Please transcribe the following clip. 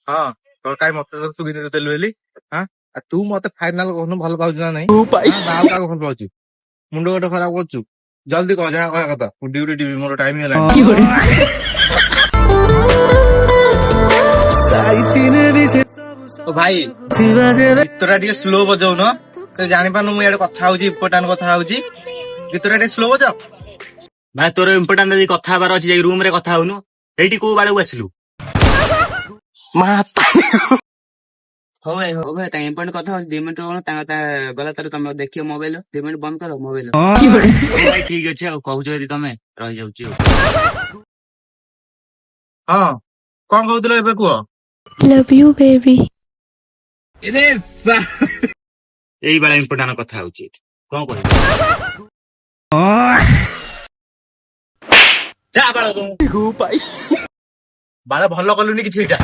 ହଁ ତୋର କାଇଁ ମତେ ତ ସୁଗିନି ଦେଲୁ ବୋଲି ହଁ ଆଉ ତୁ ମତେ ଫାଇନାଲ କହୁନୁ ଭଲ ପାଉଛୁ ନା ନାଇଁ ନା ଆଉ କାହାକୁ ଭଲ ପାଉଛୁ ମୁଣ୍ଡ ଗୋଟେ ଖରାପ କରୁଛୁ ଜଲ୍ଦି କହ ଯାହା କହିବା କଥା ମୁଁ ଡ୍ୟୁଟି ଯିବି ମୋର ଟାଇମ ହେଲାଣି ଓ ଭାଇ ଗୀତଟା ଟିକେ ସ୍ଲୋ ବଜାଉନ ତ ଜାଣିପାରୁନୁ ମୁଁ ଇଆଡେ କଥା ହଉଛି ଇମ୍ପୋର୍ଟାଣ୍ଟ କଥା ହଉଛି ଗୀତଟା ଟିକେ ସ୍ଲୋ ବଜାଅ। ଭାଇ ତୋର ଇମ୍ପୋର୍ଟାଣ୍ଟ ଯଦି କଥା ହବାର ଅଛି ଯାଇ ରୁମ ରେ କଥା ହଉନୁ। ଏଇଠି କୋଉ ବାଳକୁ ଆସିଲୁ? ହଉ ଭାଇ ତାଙ୍କ ଇମ୍ପୋର୍ଟାଣ୍ଟ କଥା ହଉଛି 2 ମିନିଟ ଗଲା ତାର ତମେ ଦେଖିବ ମୋବାଇଲ 2 ମିନିଟ ବନ୍ଦ କର ମୋବାଇଲ। ଭାଇ ଠିକ ଅଛି ଆଉ କହୁଛ ଯଦି ତମେ ରହିଯାଉଛି ଆଉ। ହଁ କଣ କହୁଥିଲ ଏବେ କୁହ। Love you, baby. ଏଇ ବେଳା ଇମ୍ପୋର୍ଟାଣ୍ଟ କଥା ହଉଛି କଣ କହିବି? ଯା ବାଳ ତୁ ବାଳ ଭଲ କଲୁନି କିଛି ଏଇଟା